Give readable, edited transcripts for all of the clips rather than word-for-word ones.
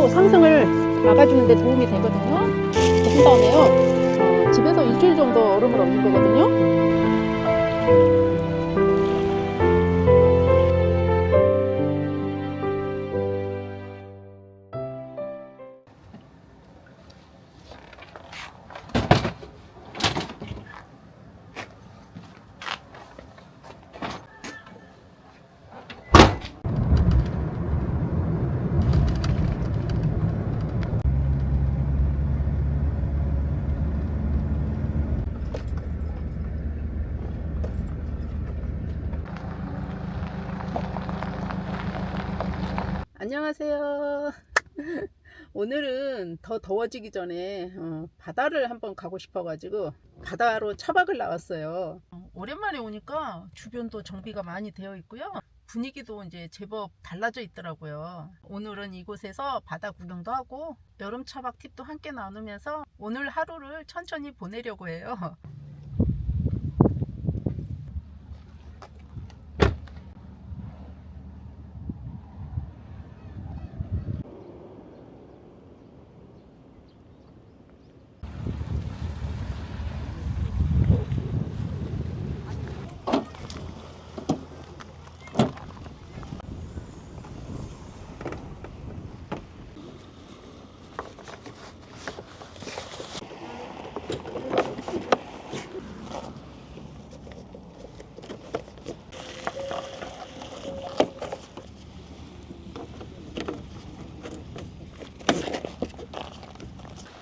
온도 상승을 막아주는 데 도움이 되거든요. 그 다음에요, 집에서 일주일 정도 얼음을 얼린 거거든요. 안녕하세요. 오늘은 더 더워지기 전에 바다를 한번 가고 싶어가지고 바다로 차박을 나왔어요. 오랜만에 오니까 주변도 정비가 많이 되어 있고요. 분위기도 이제 제법 달라져 있더라고요. 오늘은 이곳에서 바다 구경도 하고 여름 차박 팁도 함께 나누면서 오늘 하루를 천천히 보내려고 해요.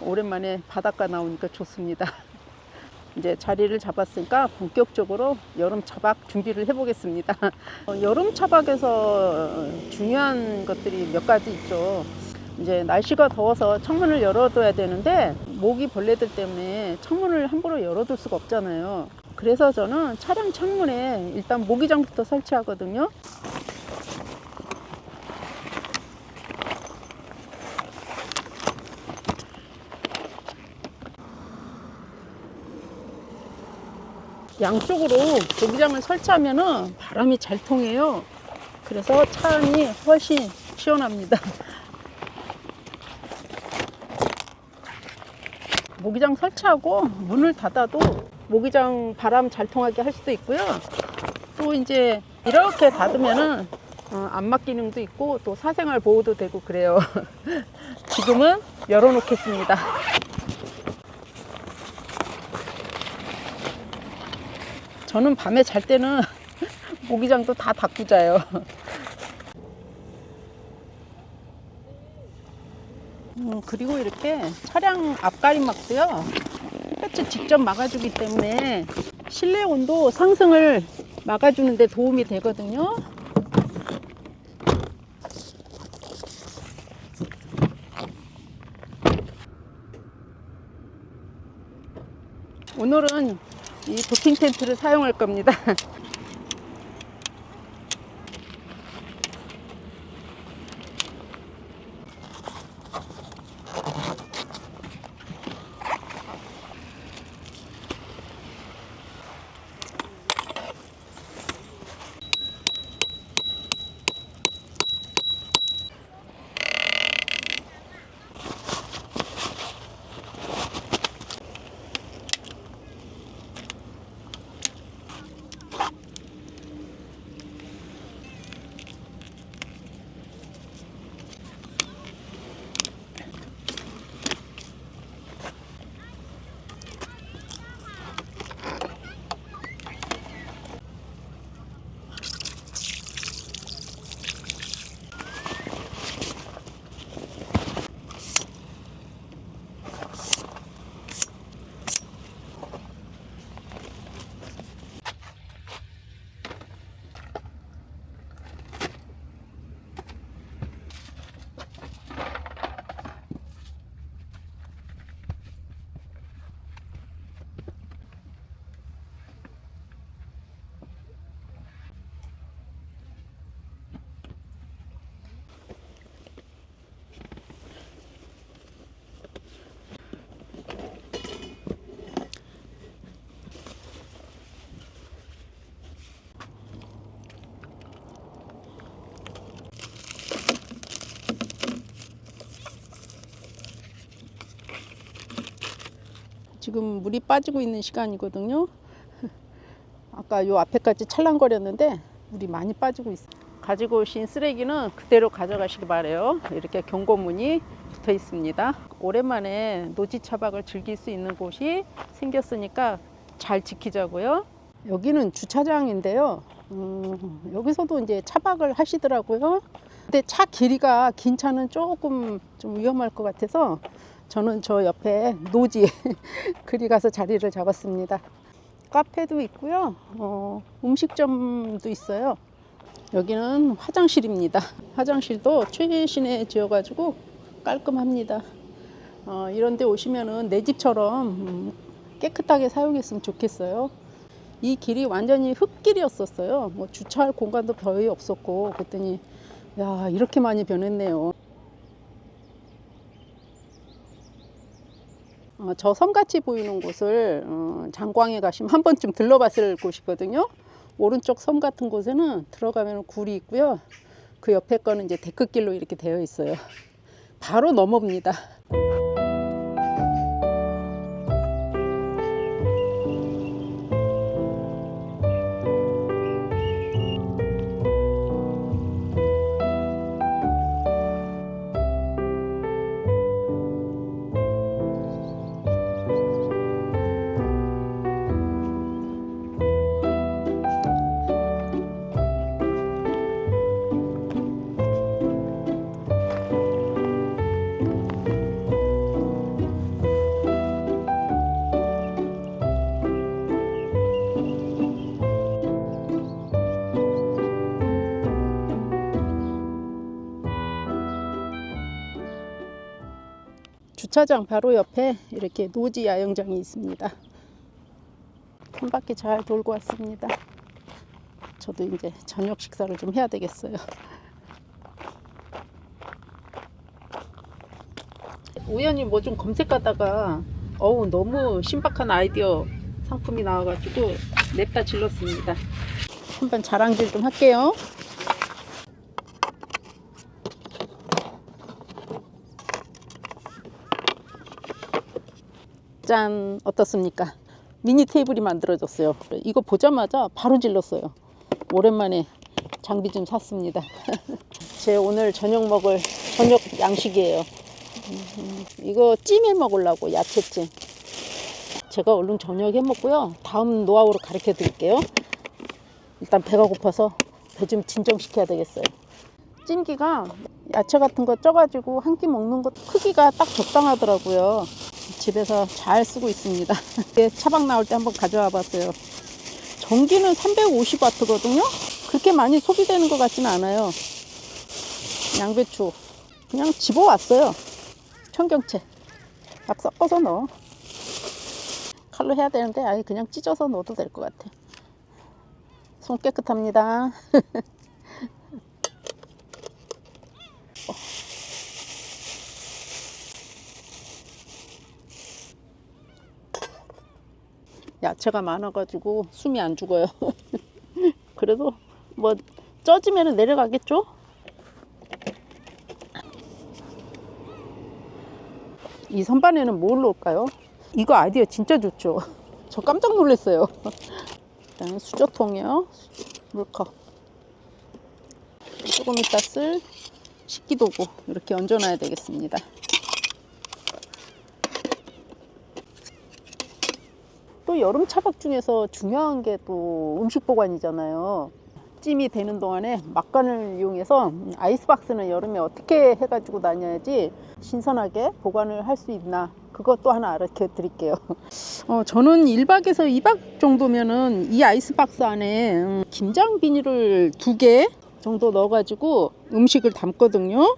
오랜만에 바닷가 나오니까 좋습니다. 이제 자리를 잡았으니까 본격적으로 여름 차박 준비를 해보겠습니다. 여름 차박에서 중요한 것들이 몇 가지 있죠. 이제 날씨가 더워서 창문을 열어둬야 되는데 모기 벌레들 때문에 창문을 함부로 열어둘 수가 없잖아요. 그래서 저는 차량 창문에 일단 모기장부터 설치하거든요. 양쪽으로 모기장을 설치하면 바람이 잘 통해요. 그래서 차 안이 훨씬 시원합니다. 모기장 설치하고 문을 닫아도 모기장 바람 잘 통하게 할 수도 있고요. 또 이제 이렇게 닫으면은 안막 기능도 있고 또 사생활 보호도 되고 그래요. 지금은 열어놓겠습니다. 저는 밤에 잘 때는 모기장도 다 닫고 자요. 그리고 이렇게 차량 앞가림막도요, 햇볕을 직접 막아주기 때문에 실내 온도 상승을 막아주는 데 도움이 되거든요. 오늘은 이 도킹 텐트를 사용할 겁니다. 지금 물이 빠지고 있는 시간이거든요. 아까 요 앞에까지 찰랑거렸는데 물이 많이 빠지고 있어요. 가지고 오신 쓰레기는 그대로 가져가시기 바래요. 이렇게 경고문이 붙어 있습니다. 오랜만에 노지 차박을 즐길 수 있는 곳이 생겼으니까 잘 지키자고요. 여기는 주차장인데요. 여기서도 이제 차박을 하시더라고요. 근데 차 길이가 긴 차는 조금 좀 위험할 것 같아서 저는 저 옆에 노지에 그리 가서 자리를 잡았습니다. 카페도 있고요. 음식점도 있어요. 여기는 화장실입니다. 화장실도 최신에 지어가지고 깔끔합니다. 이런 데 오시면은 내 집처럼 깨끗하게 사용했으면 좋겠어요. 이 길이 완전히 흙길이었었어요. 뭐 주차할 공간도 거의 없었고, 그랬더니 야, 이렇게 많이 변했네요. 저 섬같이 보이는 곳을 장광에 가시면 한 번쯤 들러봤을 곳이거든요. 오른쪽 섬 같은 곳에는 들어가면 굴이 있고요. 그 옆에 거는 이제 데크길로 이렇게 되어 있어요. 바로 넘어옵니다. 주차장 바로 옆에 이렇게 노지 야영장이 있습니다. 한 바퀴 잘 돌고 왔습니다. 저도 이제 저녁 식사를 좀 해야 되겠어요. 우연히 뭐 좀 검색하다가 너무 신박한 아이디어 상품이 나와가지고 냅다 질렀습니다. 한번 자랑질 좀 할게요. 짠, 어떻습니까? 미니 테이블이 만들어졌어요. 이거 보자마자 바로 질렀어요. 오랜만에 장비 좀 샀습니다. 제 오늘 저녁 먹을 저녁 양식이에요. 이거 찜해 먹으려고, 야채찜. 제가 얼른 저녁 해 먹고요. 다음 노하우로 가르쳐 드릴게요. 일단 배가 고파서 배 좀 진정시켜야 되겠어요. 찜기가 야채 같은 거 쪄가지고 한 끼 먹는 것 크기가 딱 적당하더라고요. 집에서 잘 쓰고 있습니다. 차박 나올 때 한번 가져와 봤어요. 전기는 350W거든요. 그렇게 많이 소비되는 것 같지는 않아요. 양배추 그냥 집어왔어요. 청경채 딱 섞어서 넣어. 칼로 해야 되는데 아예 그냥 찢어서 넣어도 될 것 같아. 손 깨끗합니다. 야채가 많아가지고 숨이 안 죽어요. 그래도 뭐 쪄지면 내려가겠죠? 이 선반에는 뭘 넣을까요? 이거 아이디어 진짜 좋죠. 저 깜짝 놀랐어요. 일단 수저통이요. 물컵. 조금 이따 쓸 식기도구 이렇게 얹어놔야 되겠습니다. 또 여름 차박 중에서 중요한 게 또 음식 보관이잖아요. 찜이 되는 동안에 막간을 이용해서 아이스박스는 여름에 어떻게 해가지고 다녀야지 신선하게 보관을 할 수 있나, 그것도 하나 알려 드릴게요. 저는 1박에서 2박 정도면은 이 아이스박스 안에 김장 비닐을 2개 정도 넣어가지고 음식을 담거든요.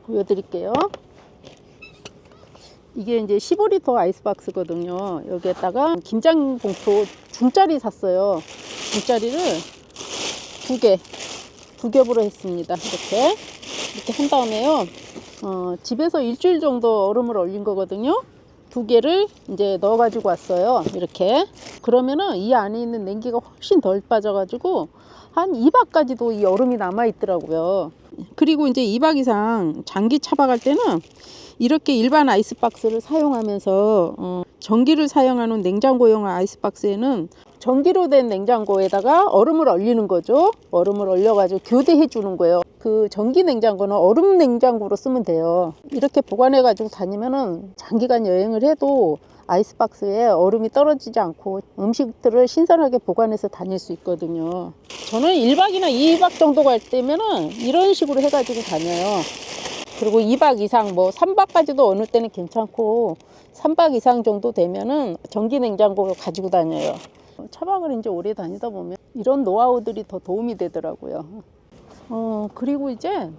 보여드릴게요. 이게 이제 15리터 아이스박스거든요. 여기에다가 김장 봉투 중짜리 샀어요. 중짜리를 2개 겹으로 했습니다. 이렇게 한 다음에요. 집에서 일주일 정도 얼음을 얼린 거거든요. 2개를 이제 넣어 가지고 왔어요. 이렇게. 그러면은 이 안에 있는 냉기가 훨씬 덜 빠져가지고 한 2박까지도 이 얼음이 남아 있더라고요. 그리고 이제 2박 이상 장기 차박할 때는 이렇게 일반 아이스박스를 사용하면서 전기를 사용하는 냉장고용 아이스박스에는 전기로 된 냉장고에다가 얼음을 얼리는 거죠. 얼음을 얼려가지고 교대해 주는 거예요. 그 전기 냉장고는 얼음 냉장고로 쓰면 돼요. 이렇게 보관해 가지고 다니면은 장기간 여행을 해도 아이스박스에 얼음이 떨어지지 않고 음식들을 신선하게 보관해서 다닐 수 있거든요. 저는 1박이나 2박 정도 갈 때면은 이런 식으로 해 가지고 다녀요. 그리고 2박 이상 뭐 3박까지도 어느 때는 괜찮고 3박 이상 정도 되면은 전기 냉장고를 가지고 다녀요. 차박을 이제 오래 다니다 보면 이런 노하우들이 더 도움이 되더라고요. 그리고 이제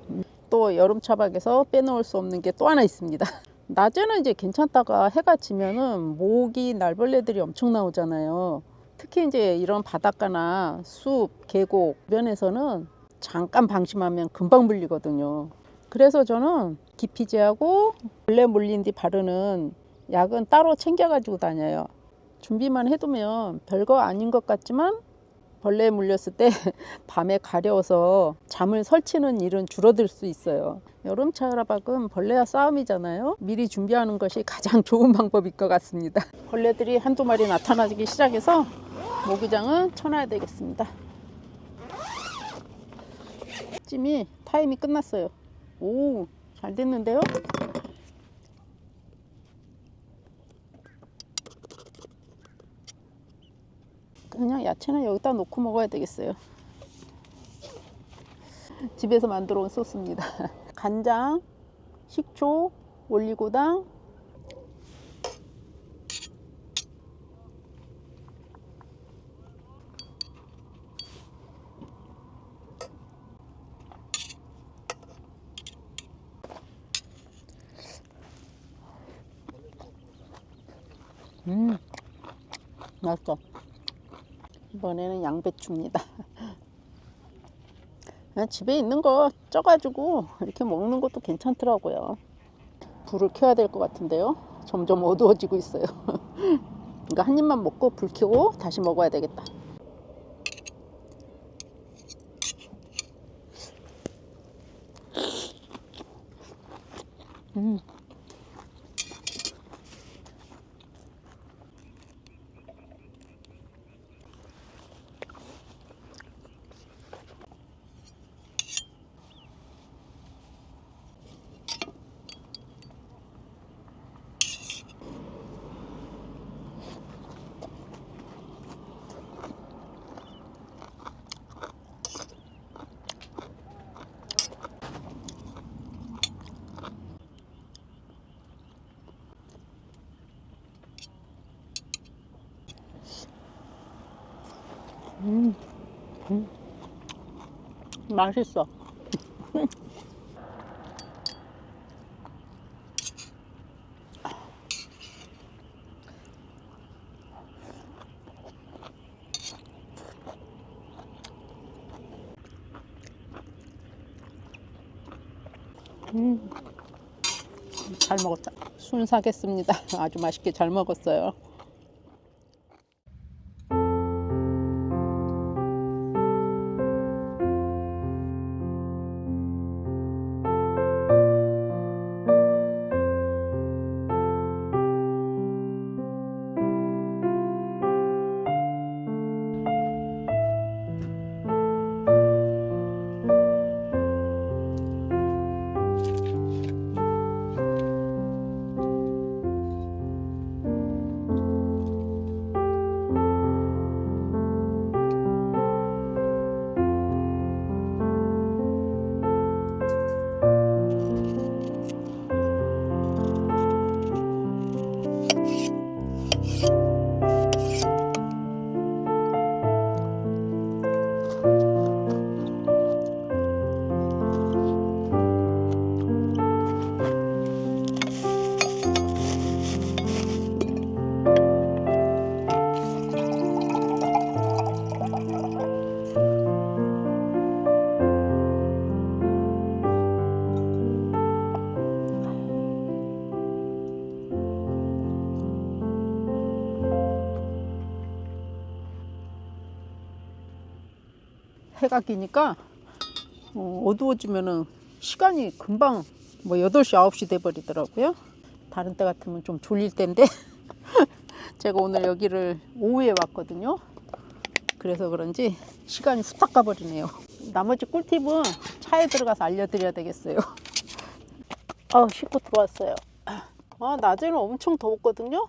또 여름 차박에서 빼놓을 수 없는 게 또 하나 있습니다. 낮에는 이제 괜찮다가 해가 지면은 모기, 날벌레들이 엄청 나오잖아요. 특히 이제 이런 바닷가나 숲, 계곡 주변에서는 잠깐 방심하면 금방 물리거든요. 그래서 저는 기피제하고 벌레 물린 뒤 바르는 약은 따로 챙겨 가지고 다녀요. 준비만 해두면 별거 아닌 것 같지만 벌레에 물렸을 때 밤에 가려워서 잠을 설치는 일은 줄어들 수 있어요. 여름 차박은 벌레와 싸움이잖아요. 미리 준비하는 것이 가장 좋은 방법일 것 같습니다. 벌레들이 한두 마리 나타나기 시작해서 모기장은 쳐놔야 되겠습니다. 찜이 타임이 끝났어요. 오, 잘 됐는데요? 그냥 야채는 여기다 놓고 먹어야 되겠어요. 집에서 만들어 온 소스입니다. 간장, 식초, 올리고당, 맛있어. 이번에는 양배추입니다. 그냥 집에 있는 거 쪄가지고 이렇게 먹는 것도 괜찮더라고요. 불을 켜야 될 것 같은데요. 점점 어두워지고 있어요. 그러니까 한 입만 먹고 불 켜고 다시 먹어야 되겠다. 맛있어. 잘 먹었다. 순삭했습니다. 아주 맛있게 잘 먹었어요. 해가 기니까 어두워지면은 시간이 금방 뭐 8시, 9시 돼 버리더라고요. 다른 때 같으면 좀 졸릴 때인데 제가 오늘 여기를 오후에 왔거든요. 그래서 그런지 시간이 후딱 가버리네요. 나머지 꿀팁은 차에 들어가서 알려드려야 되겠어요. 씻고 들어왔어요. 낮에는 엄청 더웠거든요.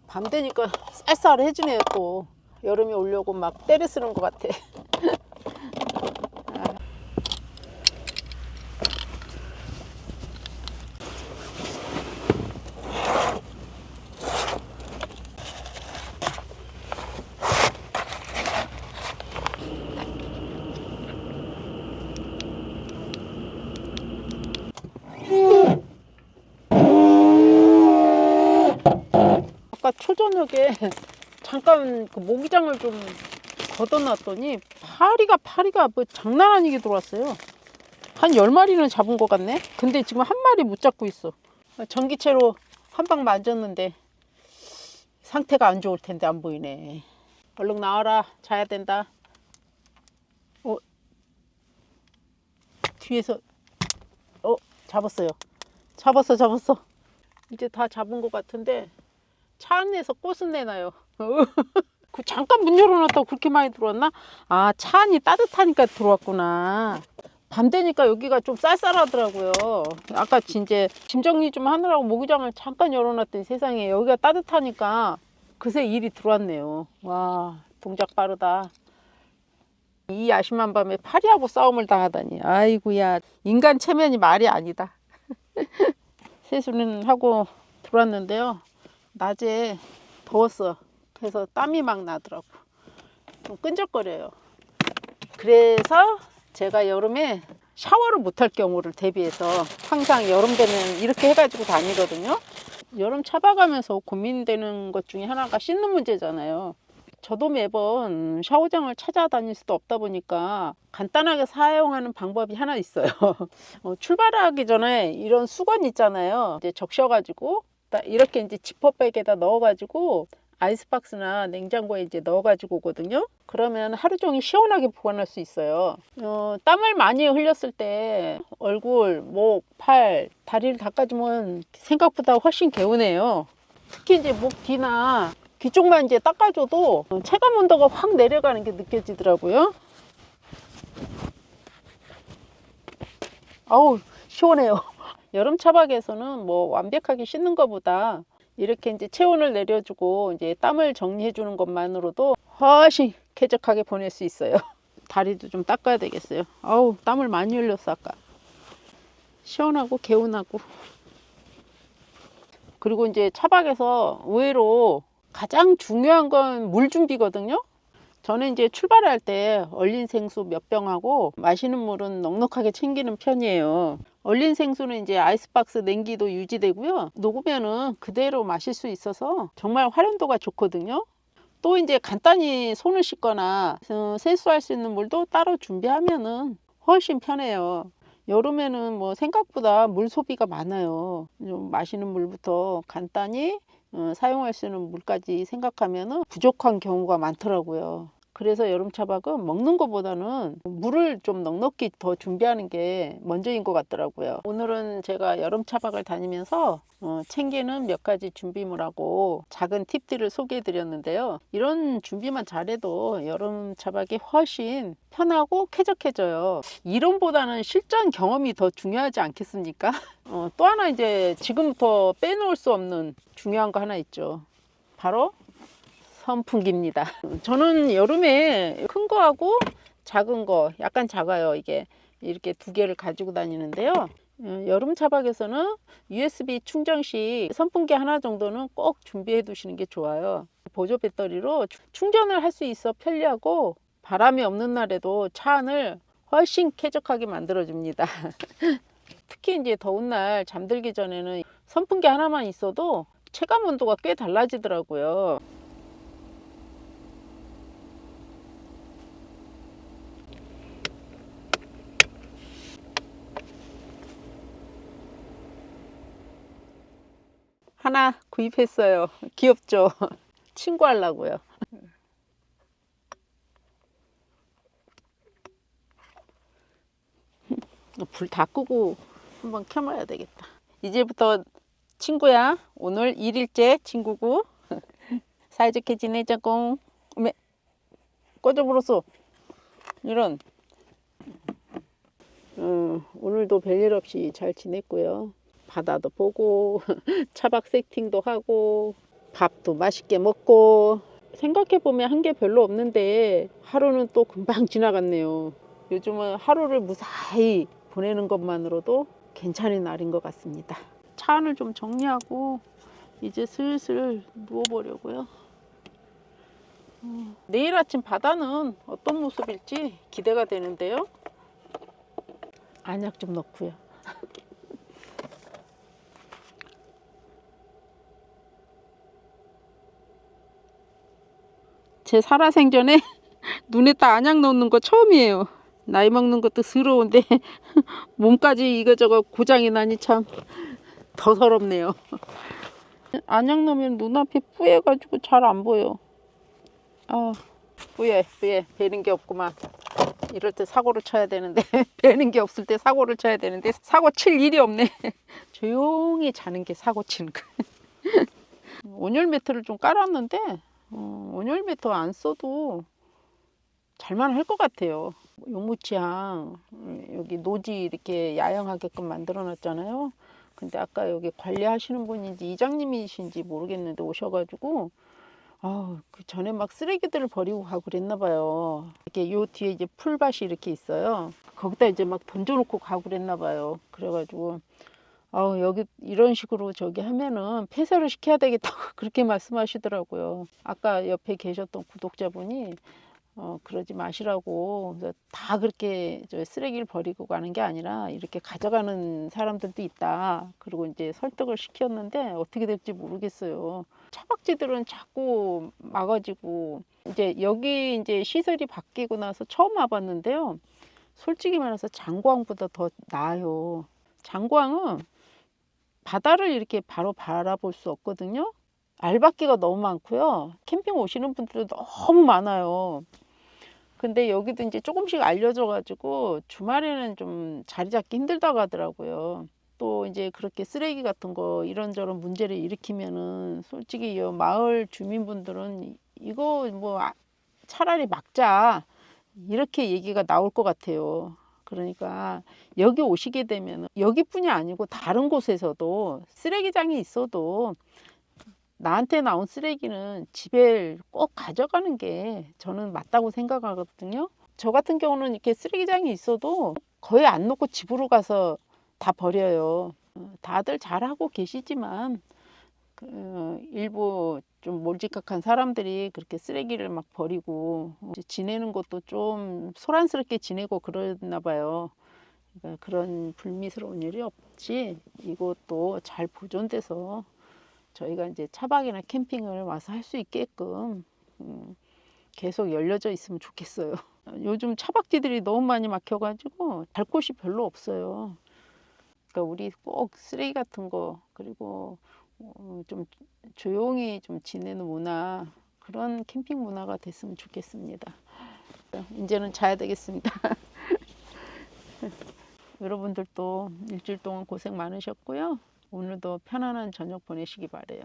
밤 되니까 쌀쌀해지네요. 또 여름이 오려고 막 때려 쓰는 것 같아. 아까 초저녁에 잠깐 그 모기장을 좀 걷어놨더니 파리가 뭐 장난 아니게 들어왔어요. 한 10마리는 잡은 것 같네. 근데 지금 한 마리 못 잡고 있어. 전기채로 한 방 만졌는데 상태가 안 좋을 텐데 안 보이네. 얼른 나와라. 자야 된다. 뒤에서 잡았어요. 잡았어. 이제 다 잡은 것 같은데 차 안에서 꽃은 내나요. 그 잠깐 문 열어놨다고 그렇게 많이 들어왔나? 차 안이 따뜻하니까 들어왔구나. 밤 되니까 여기가 좀 쌀쌀하더라고요. 아까 이제 짐 정리 좀 하느라고 모기장을 잠깐 열어놨더니 세상에 여기가 따뜻하니까 그새 일이 들어왔네요. 와, 동작 빠르다. 이 야심한 밤에 파리하고 싸움을 당하다니. 아이고야, 인간 체면이 말이 아니다. 세수는 하고 들어왔는데요. 낮에 더웠어. 그래서 땀이 막 나더라고. 좀 끈적거려요. 그래서 제가 여름에 샤워를 못할 경우를 대비해서 항상 여름 되면 이렇게 해가지고 다니거든요. 여름 차박하면서 고민되는 것 중에 하나가 씻는 문제잖아요. 저도 매번 샤워장을 찾아다닐 수도 없다 보니까 간단하게 사용하는 방법이 하나 있어요. 출발하기 전에 이런 수건 있잖아요. 이제 적셔가지고 이렇게 이제 지퍼백에다 넣어가지고 아이스박스나 냉장고에 이제 넣어가지고 오거든요. 그러면 하루 종일 시원하게 보관할 수 있어요. 땀을 많이 흘렸을 때 얼굴, 목, 팔, 다리를 닦아주면 생각보다 훨씬 개운해요. 특히 이제 목 뒤나 귀 쪽만 이제 닦아줘도 체감 온도가 확 내려가는 게 느껴지더라고요. 아우, 시원해요. 여름 차박에서는 뭐 완벽하게 씻는 것보다 이렇게 이제 체온을 내려주고 이제 땀을 정리해 주는 것만으로도 훨씬 쾌적하게 보낼 수 있어요. 다리도 좀 닦아야 되겠어요. 아우, 땀을 많이 흘렸어 아까. 시원하고 개운하고. 그리고 이제 차박에서 의외로 가장 중요한 건 물 준비거든요. 저는 이제 출발할 때 얼린 생수 몇 병하고 마시는 물은 넉넉하게 챙기는 편이에요. 얼린 생수는 이제 아이스박스 냉기도 유지되고요. 녹으면은 그대로 마실 수 있어서 정말 활용도가 좋거든요. 또 이제 간단히 손을 씻거나 세수할 수 있는 물도 따로 준비하면은 훨씬 편해요. 여름에는 뭐 생각보다 물 소비가 많아요. 좀 마시는 물부터 간단히 사용할 수 있는 물까지 생각하면은 부족한 경우가 많더라고요. 그래서 여름 차박은 먹는 것보다는 물을 좀 넉넉히 더 준비하는 게 먼저인 것 같더라고요. 오늘은 제가 여름 차박을 다니면서 챙기는 몇 가지 준비물하고 작은 팁들을 소개해 드렸는데요. 이런 준비만 잘해도 여름 차박이 훨씬 편하고 쾌적해져요. 이론보다는 실전 경험이 더 중요하지 않겠습니까? 또 하나 이제 지금부터 빼놓을 수 없는 중요한 거 하나 있죠. 바로 선풍기입니다. 저는 여름에 큰 거하고 작은 거, 약간 작아요. 이게 이렇게 두 개를 가지고 다니는데요. 여름 차박에서는 USB 충전식 선풍기 하나 정도는 꼭 준비해 두시는 게 좋아요. 보조 배터리로 충전을 할 수 있어 편리하고 바람이 없는 날에도 차 안을 훨씬 쾌적하게 만들어 줍니다. 특히 이제 더운 날 잠들기 전에는 선풍기 하나만 있어도 체감 온도가 꽤 달라지더라고요. 하나 구입했어요. 귀엽죠? 친구 하려고요. 불 다 끄고 한번 켜봐야 되겠다. 이제부터 친구야, 오늘 1일째 친구고 사이좋게 지내자고. 어메, 꺼져버렸어. 이런. 오늘도 별일 없이 잘 지냈고요. 바다도 보고 차박 세팅도 하고 밥도 맛있게 먹고. 생각해보면 한 게 별로 없는데 하루는 또 금방 지나갔네요. 요즘은 하루를 무사히 보내는 것만으로도 괜찮은 날인 것 같습니다. 차 안을 좀 정리하고 이제 슬슬 누워보려고요. 내일 아침 바다는 어떤 모습일지 기대가 되는데요. 안약 좀 넣고요. 제 살아생전에 눈에 딱 안약 넣는 거 처음이에요. 나이 먹는 것도 스러운데 몸까지 이거저거 고장이 나니 참 더 서럽네요. 안약 넣으면 눈앞이 뿌얘가지고 잘 안 보여. 아, 뿌얘 배는 게 없구만. 이럴 때 사고를 쳐야 되는데 배는 게 없을 때 사고를 쳐야 되는데 사고 칠 일이 없네. 조용히 자는 게 사고 치는 거. 온열 매트를 좀 깔았는데 온열 매트 안 써도 잘만 할 것 같아요. 용무치항 여기 노지 이렇게 야영하게끔 만들어 놨잖아요. 근데 아까 여기 관리하시는 분인지 이장님이신지 모르겠는데 오셔가지고 그 전에 막 쓰레기들을 버리고 가고 그랬나 봐요. 이렇게 요 뒤에 이제 풀밭이 이렇게 있어요. 거기다 이제 막 던져놓고 가고 그랬나 봐요. 그래가지고 여기 이런 식으로 저기 하면은 폐쇄를 시켜야 되겠다고 그렇게 말씀하시더라고요. 아까 옆에 계셨던 구독자분이 그러지 마시라고. 다 그렇게 저 쓰레기를 버리고 가는 게 아니라 이렇게 가져가는 사람들도 있다. 그리고 이제 설득을 시켰는데 어떻게 될지 모르겠어요. 차박지들은 자꾸 막아지고 이제 여기 이제 시설이 바뀌고 나서 처음 와봤는데요. 솔직히 말해서 장광보다 더 나아요. 장광은 바다를 이렇게 바로 바라볼 수 없거든요. 알박기가 너무 많고요. 캠핑 오시는 분들도 너무 많아요. 근데 여기도 이제 조금씩 알려져 가지고 주말에는 좀 자리 잡기 힘들다고 하더라고요. 또 이제 그렇게 쓰레기 같은 거 이런저런 문제를 일으키면은 솔직히 이 마을 주민분들은 이거 뭐 차라리 막자 이렇게 얘기가 나올 것 같아요. 그러니까 여기 오시게 되면 여기뿐이 아니고 다른 곳에서도 쓰레기장이 있어도 나한테 나온 쓰레기는 집에 꼭 가져가는 게 저는 맞다고 생각하거든요. 저 같은 경우는 이렇게 쓰레기장이 있어도 거의 안 놓고 집으로 가서 다 버려요. 다들 잘하고 계시지만 일부 좀 몰지각한 사람들이 그렇게 쓰레기를 막 버리고 지내는 것도 좀 소란스럽게 지내고 그러나 봐요. 그러니까 그런 불미스러운 일이 없지. 이것도 잘 보존돼서 저희가 이제 차박이나 캠핑을 와서 할 수 있게끔 계속 열려져 있으면 좋겠어요. 요즘 차박지들이 너무 많이 막혀가지고 갈 곳이 별로 없어요. 그러니까 우리 꼭 쓰레기 같은 거 그리고 좀 조용히 좀 지내는 문화, 그런 캠핑 문화가 됐으면 좋겠습니다. 이제는 자야 되겠습니다. 여러분들도 일주일 동안 고생 많으셨고요. 오늘도 편안한 저녁 보내시기 바래요.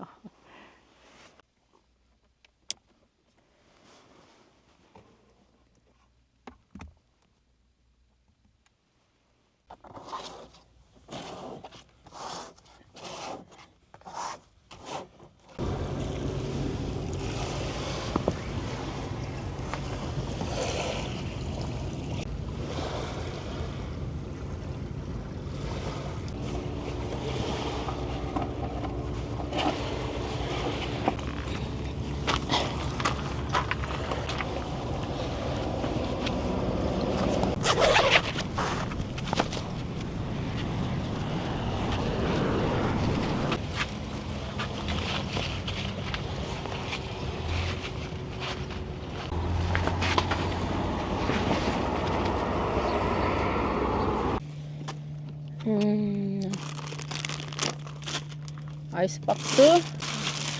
아이스박스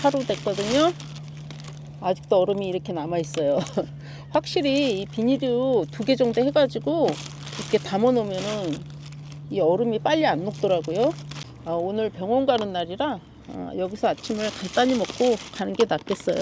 하루 됐거든요. 아직도 얼음이 이렇게 남아 있어요. 확실히 이 비닐로 2개 정도 해가지고 이렇게 담아 놓으면은 이 얼음이 빨리 안 녹더라고요. 오늘 병원 가는 날이라 여기서 아침을 간단히 먹고 가는 게 낫겠어요.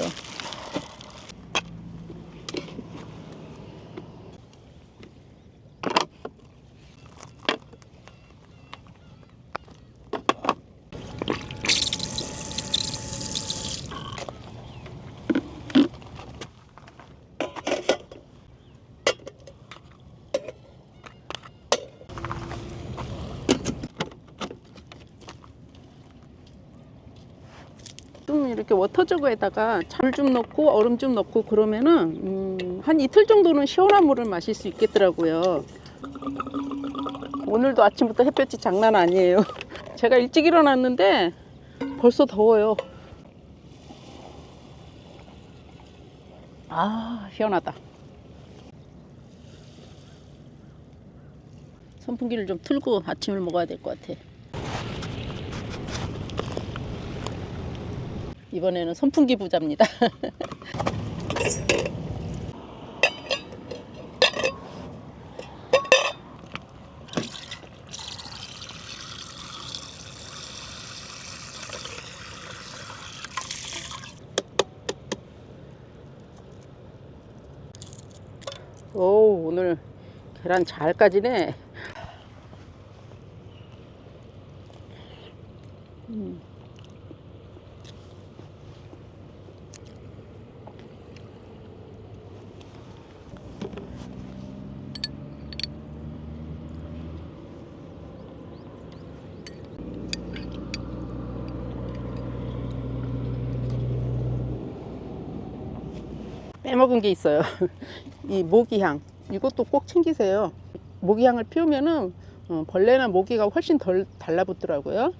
좀 이렇게 워터저그에다가 물 좀 넣고 얼음 좀 넣고 그러면은 한 이틀 정도는 시원한 물을 마실 수 있겠더라고요. 오늘도 아침부터 햇볕이 장난 아니에요. 제가 일찍 일어났는데 벌써 더워요. 시원하다. 선풍기를 좀 틀고 아침을 먹어야 될 것 같아. 이번에는 선풍기 부자입니다. 오, 오늘 계란 잘 까지네. 빼먹은 게 있어요. 이 모기향, 이것도 꼭 챙기세요. 모기향을 피우면은 벌레나 모기가 훨씬 덜 달라붙더라고요.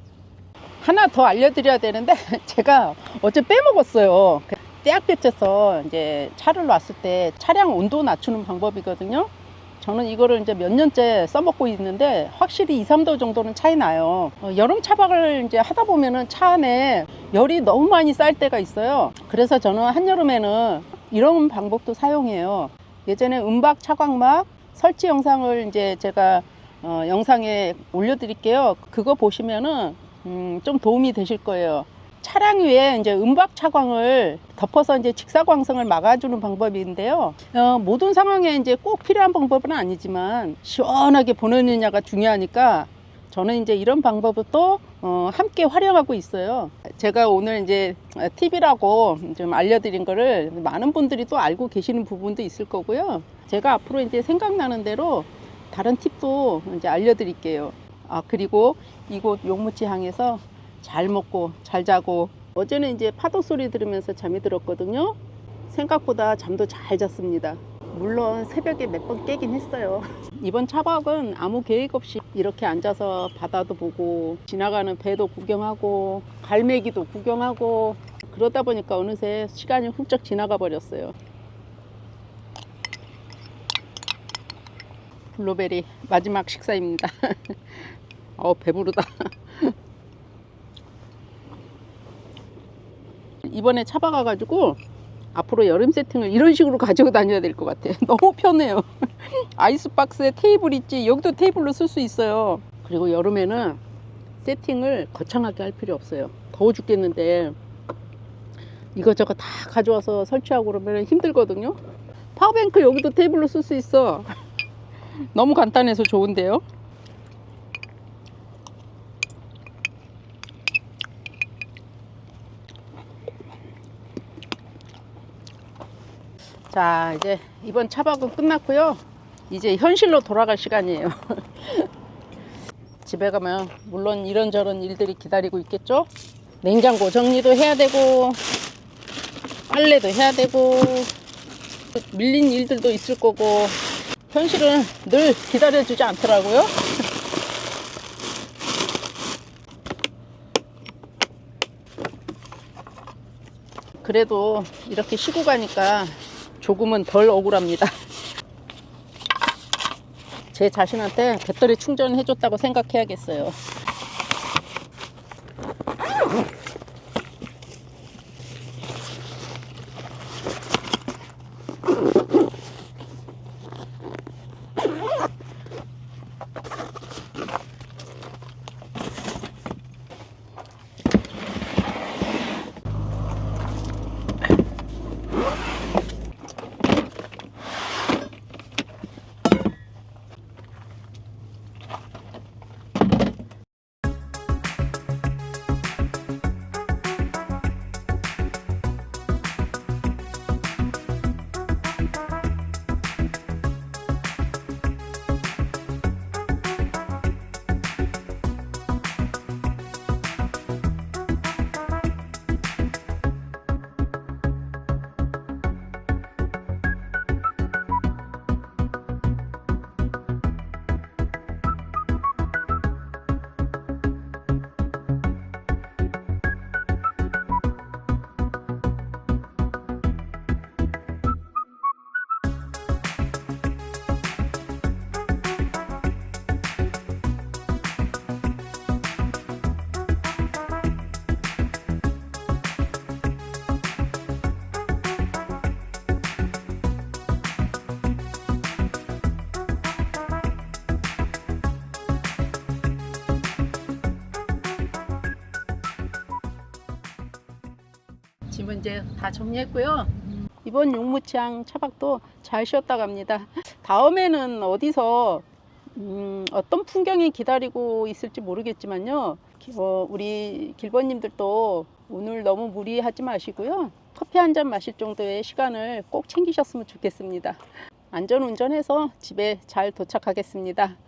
하나 더 알려드려야 되는데 제가 어제 빼먹었어요. 떼약볕에서 이제 차를 놨을 때 차량 온도 낮추는 방법이거든요. 저는 이거를 이제 몇 년째 써먹고 있는데 확실히 2, 3도 정도는 차이 나요. 여름 차박을 이제 하다 보면은 차 안에 열이 너무 많이 쌓일 때가 있어요. 그래서 저는 한여름에는 이런 방법도 사용해요. 예전에 은박 차광막 설치 영상을 이제 제가 영상에 올려드릴게요. 그거 보시면은 좀 도움이 되실 거예요. 차량 위에 이제 은박 차광을 덮어서 이제 직사광선을 막아주는 방법인데요. 모든 상황에 이제 꼭 필요한 방법은 아니지만 시원하게 보내느냐가 중요하니까 저는 이제 이런 방법을 또 함께 활용하고 있어요. 제가 오늘 이제 팁이라고 좀 알려드린 거를 많은 분들이 또 알고 계시는 부분도 있을 거고요. 제가 앞으로 이제 생각나는 대로 다른 팁도 이제 알려드릴게요. 그리고 이곳 용무치항에서 잘 먹고 잘 자고, 어제는 이제 파도 소리 들으면서 잠이 들었거든요. 생각보다 잠도 잘 잤습니다. 물론 새벽에 몇 번 깨긴 했어요. 이번 차박은 아무 계획 없이 이렇게 앉아서 바다도 보고 지나가는 배도 구경하고 갈매기도 구경하고 그러다 보니까 어느새 시간이 훌쩍 지나가 버렸어요. 블루베리 마지막 식사입니다. 배부르다. 이번에 차박 와가지고 앞으로 여름 세팅을 이런 식으로 가지고 다녀야 될 것 같아. 너무 편해요. 아이스박스에 테이블 있지, 여기도 테이블로 쓸 수 있어요. 그리고 여름에는 세팅을 거창하게 할 필요 없어요. 더워 죽겠는데 이것저것 다 가져와서 설치하고 그러면 힘들거든요. 파워뱅크 여기도 테이블로 쓸 수 있어. 너무 간단해서 좋은데요. 자, 이제 이번 차박은 끝났고요. 이제 현실로 돌아갈 시간이에요. 집에 가면 물론 이런저런 일들이 기다리고 있겠죠. 냉장고 정리도 해야 되고 빨래도 해야 되고 밀린 일들도 있을 거고, 현실은 늘 기다려주지 않더라고요. 그래도 이렇게 쉬고 가니까 조금은 덜 억울합니다. 제 자신한테 배터리 충전해줬다고 생각해야겠어요. 짐은 이제 다 정리했고요. 이번 용무치향 차박도 잘 쉬었다 갑니다. 다음에는 어디서 어떤 풍경이 기다리고 있을지 모르겠지만요. 우리 길버님들도 오늘 너무 무리하지 마시고요. 커피 한 잔 마실 정도의 시간을 꼭 챙기셨으면 좋겠습니다. 안전운전해서 집에 잘 도착하겠습니다.